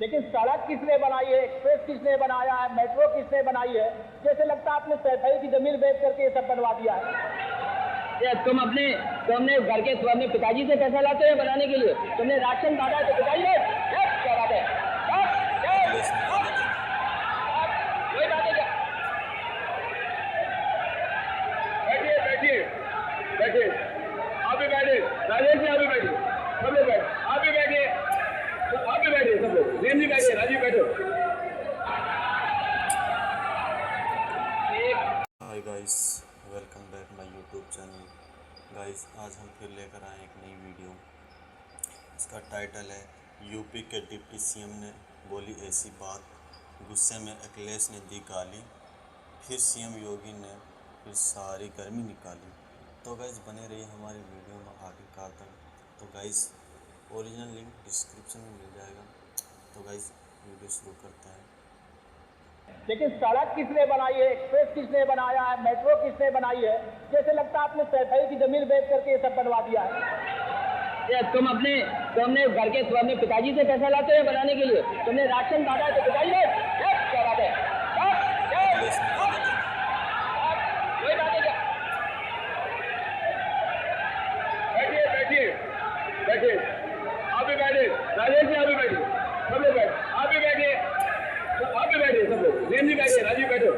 लेकिन सड़क किसने बनाई है, एक्सप्रेस किसने बनाया है, मेट्रो किसने बनाई है? जैसे लगता है आपने सैफई की जमीन बेच करके ये सब बनवा दिया है। तुम अपने घर के अपने पिताजी से पैसा लाते हो बनाने के लिए? तुमने राशन बांटा है तो पिताजी ने क्या बात है? कोई बात है क्या? बैठिए बैठिए बैठिए, आप भी बैठिए, राजेश जी आप भी बैठिए, सब लोग बैठे, आप भी बैठिए, आप भी बैठिए, सब लोग, प्रेम जी बैठिए, राजीव बैठो। Hi guys, welcome back my YouTube channel. Guys आज हम फिर लेकर आए एक नई वीडियो। इसका टाइटल है यूपी के डिप्टी सीएम ने बोली ऐसी बात, गुस्से में अखिलेश ने दी गाली, फिर सीएम योगी ने फिर सारी गर्मी निकाली। तो गाइस बने रहिए हमारी वीडियो में आगे का तक। तो गाइस ओरिजिनल लिंक डिस्क्रिप्शन में मिल जाएगा। तो गाइस वीडियो शुरू करते हैं। लेकिन सड़क किसने बनाई है, एक्सप्रेस किसने बनाया है, मेट्रो किसने बनाई है? जैसे लगता है आपने सैफई की जमीन बेच करके ये सब बनवा दिया है। तुम अपने घर के अपने पिताजी से पैसा लाते हो बनाने के लिए? तुमने राशन बांटा है तो पिताजी ने क्या बात है? कोई बात है क्या? बैठिए बैठिए बैठिए, आप भी बैठिए, राजेश जी आप भी बैठिए, सब लोग बैठे, आप भी बैठिए, आप भी बैठिए, सब लोग, प्रेम जी बैठिए, राजीव बैठो।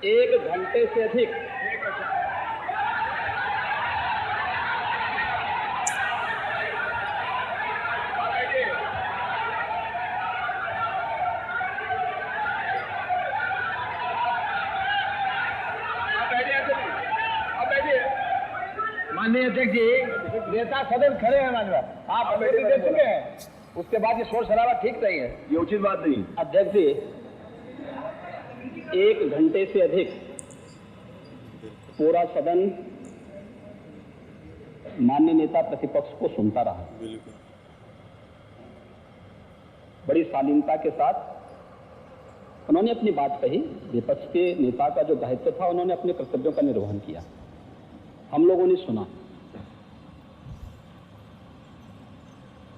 एक घंटे से अधिक माननीय अध्यक्ष जी, नेता सदन खड़े हैं हमारे पास, आप अनुमति दे चुके हैं, उसके बाद ये शोर शराबा ठीक नहीं है, ये उचित बात नहीं। अध्यक्ष जी, एक घंटे से अधिक पूरा सदन माननीय नेता प्रतिपक्ष को सुनता रहा। बिल्कुल बड़ी शालीनता के साथ उन्होंने अपनी बात कही। विपक्ष के नेता का जो दायित्व था, उन्होंने अपने कर्तव्यों का निर्वहन किया, हम लोगों ने सुना।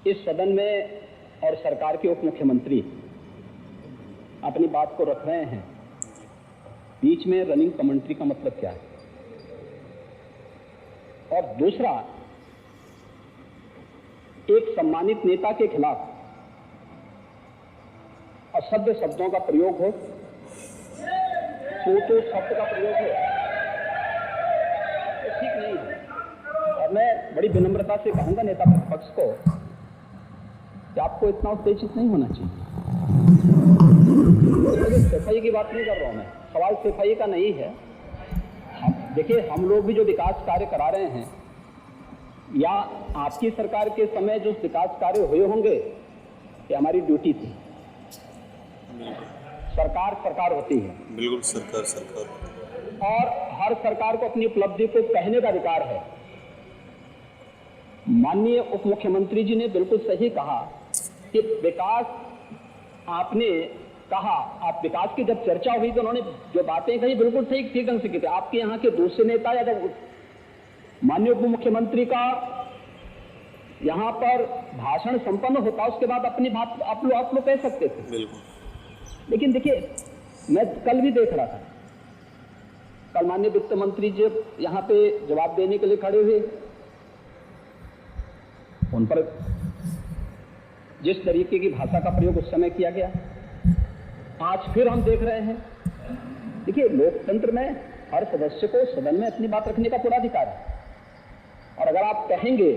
इस सदन में और सरकार के उप मुख्यमंत्री अपनी बात को रख रहे हैं, बीच में रनिंग कमेंट्री का मतलब क्या है? और दूसरा, एक सम्मानित नेता के खिलाफ असभ्य शब्दों का प्रयोग हो, तो शब्द का प्रयोग हो, तो ठीक नहीं है। और मैं बड़ी विनम्रता से कहूंगा नेता प्रतिपक्ष को कि आपको इतना उत्तेजित नहीं होना चाहिए। सफाई की बात नहीं कर रहा हूं मैं, सवाल सफाई का नहीं है। देखिए, हम लोग भी जो विकास कार्य करा रहे हैं, या आपकी सरकार के समय जो विकास कार्य हुए होंगे, ये हमारी ड्यूटी थी। सरकार होती है, बिल्कुल सरकार और हर सरकार को अपनी उपलब्धि को कहने का अधिकार है। माननीय उप मुख्यमंत्री जी ने बिल्कुल सही कहा कि विकास, आपने कहा, आप विकास की जब चर्चा हुई तो उन्होंने जो बातें कही बिल्कुल ठीक ढंग से की थी। आपके यहाँ के दूसरे नेता या जब माननीय उप मुख्यमंत्री का यहाँ पर भाषण संपन्न होता, उसके बाद अपनी बात आप लोग कह सकते थे। बिल्कुल। लेकिन देखिए, मैं कल भी देख रहा था, कल माननीय वित्त मंत्री जी यहाँ पे जवाब देने के लिए खड़े हुए, उन पर जिस तरीके की भाषा का प्रयोग उस समय किया गया, आज फिर हम देख रहे हैं। देखिए, लोकतंत्र में हर सदस्य को सदन में अपनी बात रखने का पूरा अधिकार है, और अगर आप कहेंगे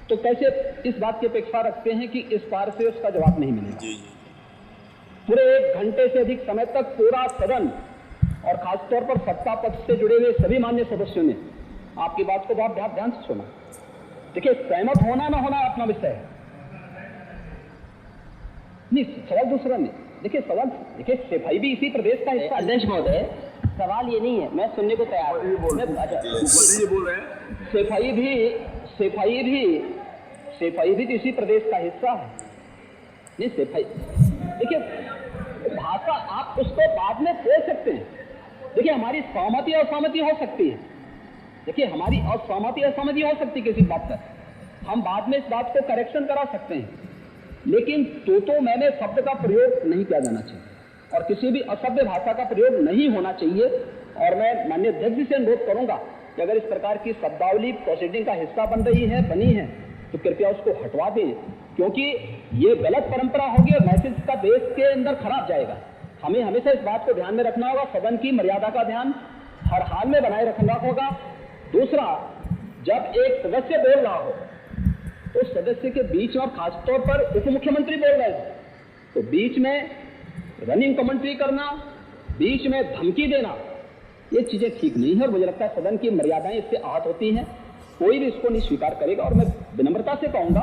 तो कैसे इस बात की अपेक्षा रखते हैं कि इस पार से उसका जवाब नहीं मिलेगा? जी। पूरे एक घंटे से अधिक समय तक पूरा सदन और खासतौर पर सत्ता पक्ष से जुड़े हुए सभी मान्य सदस्यों ने आपकी बात को बहुत ध्यान से सुना। देखिए, सहमत होना ना होना अपना विषय है, नहीं, सवाल दूसरा नहीं। देखिए, सफाई भी इसी प्रदेश का हिस्सा। अध्यक्ष महोदय, सवाल ये नहीं है, मैं सुनने को तैयार हूं। ये बोल रहे हैं सफाई भी इसी प्रदेश का हिस्सा है। नहीं, सफाई, देखिए, भाषा आप उसको बाद में बोल सकते हैं। देखिए, हमारी सहमति और असहमति हो सकती है, देखिए, हमारी असहमति हो सकती किसी बात पर, हम बाद में इस बात को करेक्शन करा सकते हैं, लेकिन तो मैंने शब्द का प्रयोग नहीं किया जाना चाहिए और किसी भी असभ्य भाषा का प्रयोग नहीं होना चाहिए। और मैं माननीय अध्यक्ष जी से अनुरोध करूंगा कि अगर इस प्रकार की शब्दावली प्रोसीडिंग का हिस्सा बनी है तो कृपया उसको हटवा दें, क्योंकि ये गलत परंपरा होगी और मैसेज का देश के अंदर खराब जाएगा। हमें हमेशा इस बात को ध्यान में रखना होगा, सदन की मर्यादा का ध्यान हर हाल में बनाए रखना होगा। दूसरा, जब एक सदस्य बोल रहा हो तो सदस्य के बीच में, और खासतौर पर उप मुख्यमंत्री बोल रहे हैं, तो बीच में रनिंग कमेंट्री करना, बीच में धमकी देना, ये चीजें ठीक नहीं है और मुझे लगता है सदन की मर्यादाएं इससे आहत होती हैं। कोई भी इसको नहीं स्वीकार करेगा और मैं विनम्रता से कहूंगा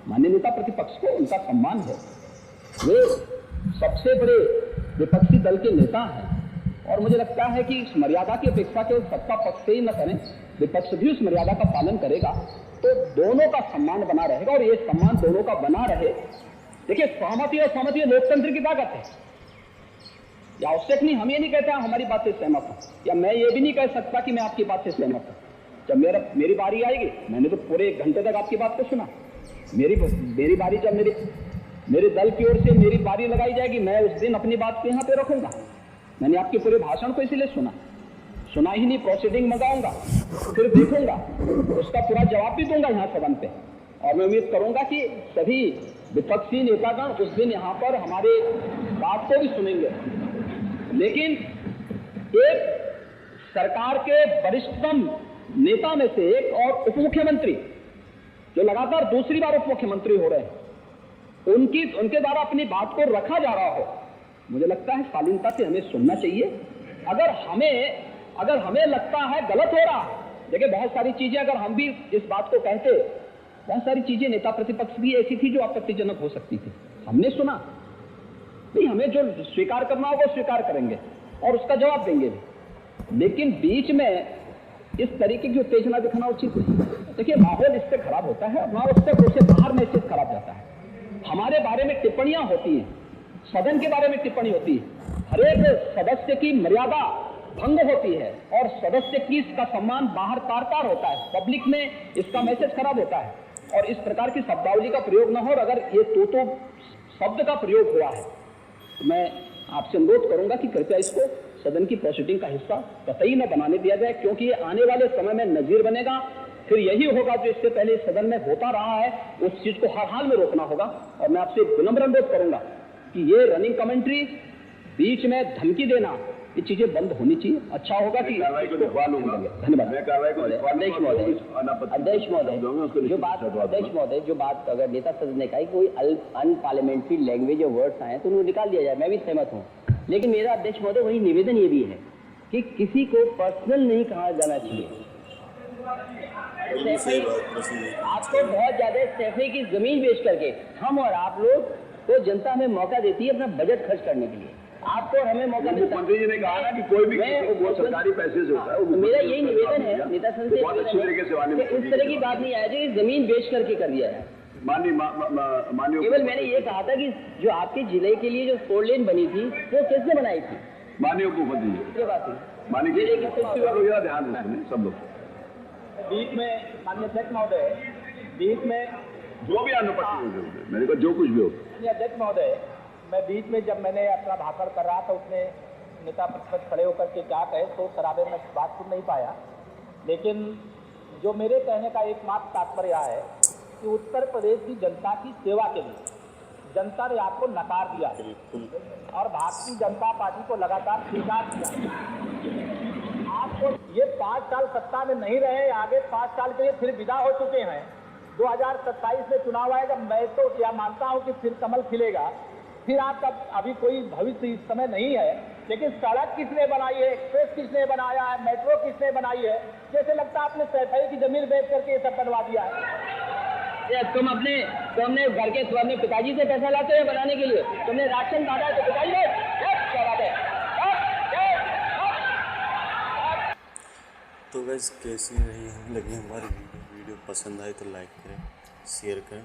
माननीय नेता प्रतिपक्ष को उनका सम्मान है, वे सबसे बड़े विपक्षी दल के नेता हैं और मुझे लगता है कि इस मर्यादा की अपेक्षा केवल सत्ता पक्ष से ही न करें, विपक्ष भी उस मर्यादा का पालन करेगा तो दोनों का सम्मान बना रहेगा और ये सम्मान दोनों का बना रहे। देखिए, सहमति और सहमति लोकतंत्र की ताकत है, या आवश्यक नहीं, हम ये नहीं कहते हमारी बात से सहमत हूं, या मैं ये भी नहीं कह सकता कि मैं आपकी बात से सहमत हूं। जब मेरी बारी आएगी, मैंने तो पूरे 1 घंटे तक आपकी बात को सुना, मेरी बारी जब मेरे दल की ओर से मेरी बारी लगाई जाएगी, मैं उस दिन अपनी बात को यहाँ पे रखूंगा। मैंने आपके पूरे भाषण को इसीलिए सुना ही नहीं, प्रोसीडिंग मंगाऊंगा, फिर देखूंगा, उसका पूरा जवाब भी दूंगा यहाँ सदन पे और मैं उम्मीद करूंगा कि सभी विपक्षी नेतागण उस दिन यहाँ पर हमारे बात को भी सुनेंगे। लेकिन एक सरकार के वरिष्ठतम नेता में से एक और उप मुख्यमंत्री जो लगातार दूसरी बार उप मुख्यमंत्री हो रहे हैं, उनके द्वारा अपनी बात को रखा जा रहा हो, मुझे लगता है शालीनता से हमें सुनना चाहिए। अगर हमें लगता है गलत हो रहा है, देखिए बहुत सारी चीजें अगर हम भी इस बात को कहते, बहुत सारी चीजें नेता प्रतिपक्ष भी ऐसी थी जो आपत्तिजनक हो सकती थी, हमने सुना नहीं, हमें जो स्वीकार करना होगा वो स्वीकार करेंगे और उसका जवाब देंगे भी, लेकिन बीच में इस तरीके की उत्तेजना दिखाना उचित नहीं। देखिए, माहौल इससे खराब होता है और उससे बाहर मैसेज खराब जाता है। हमारे बारे में टिप्पणियां होती हैं, सदन के बारे में टिप्पणी होती है, हर एक सदस्य की मर्यादा भंग होती है और सदस्य की इसका सम्मान बाहर तार होता है, पब्लिक में इसका मैसेज खराब होता है और इस प्रकार की शब्दावली का प्रयोग न हो। और अगर ये तो शब्द का प्रयोग हुआ है तो मैं आपसे अनुरोध करूंगा कि कृपया इसको सदन की प्रोसीडिंग का हिस्सा कतई न बनाने दिया जाए, क्योंकि ये आने वाले समय में नजीर बनेगा। फिर यही होगा जो इससे पहले सदन में होता रहा है, उस चीज को हर हाल में रोकना होगा। और मैं आपसे विनम्र अनुरोध करूंगा कि ये रनिंग कमेंट्री, बीच में धमकी देना, ये चीजें बंद होनी चाहिए। अच्छा होगा कि धन्यवाद। अध्यक्ष महोदय, जो बात अगर नेता सदन ने कहा कोई अनपार्लियामेंट्री लैंग्वेज और वर्ड्स आए तो उन्हें निकाल दिया जाए, मैं भी सहमत हूँ। लेकिन मेरा अध्यक्ष महोदय वही निवेदन ये भी है कि किसी को पर्सनल नहीं कहा जाना चाहिए। आपको बहुत ज्यादा सैफे की जमीन बेच करके हम और आप लोग को जनता हमें मौका देती है अपना बजट खर्च करने के लिए, आपको और हमें मौका मिलता है। मंत्री जी ने कहा ना कि कोई भी वो सरकारी पैसे से होता है। मेरा यही निवेदन है नेता सदन से, बहुत अच्छी तरीके से इस तरह की बात नहीं आया कि जमीन बेच करके कर दिया है। माननीय केवल मैंने ये कहा था कि जो आपके जिले के लिए जो 4 लेन बनी थी वो किसने बनाई थी? माननीय उपमुख्यमंत्री जी, ये बात थी। माननीय ध्यान रखें सब लोग। बीच में माननीय अध्यक्ष महोदय, बीच में जो भी अनुपस्थित मेरे को जो कुछ भी हो, अध्यक्ष महोदय, मैं बीच में जब मैंने अपना भाषण कर रहा था उसमें नेता प्रतिपक्ष खड़े होकर के क्या कहे तो शराबे में बात सुन नहीं पाया। लेकिन जो मेरे कहने का एकमात्र तात्पर्य है कि उत्तर प्रदेश की जनता की सेवा के लिए जनता ने आपको नकार दिया और भारतीय जनता पार्टी को लगातार स्वीकार किया। आपको ये 5 साल सत्ता में नहीं रहे, आगे 5 साल के लिए फिर विदा हो चुके हैं। 2027 में चुनाव आएगा, मैं तो क्या मानता हूं कि फिर कमल खिलेगा। फिर आपका अभी कोई भविष्य इस समय नहीं है, लेकिन सड़क किसने बनाई है, एक्सप्रेस किसने बनाया है, मेट्रो किसने बनाई है, जैसे लगता है आपने सैफई की जमीन बेच करके ये सब बनवा दिया है। तुम अपने घर के अपने पिताजी से पैसा लाते हैं बनाने के लिए, तुमने राशन काटा है तो पिताजी क्या बात है। तो वैसे कैसी रही लगी हमारी वीडियो पसंद आए तो लाइक करें, शेयर करें।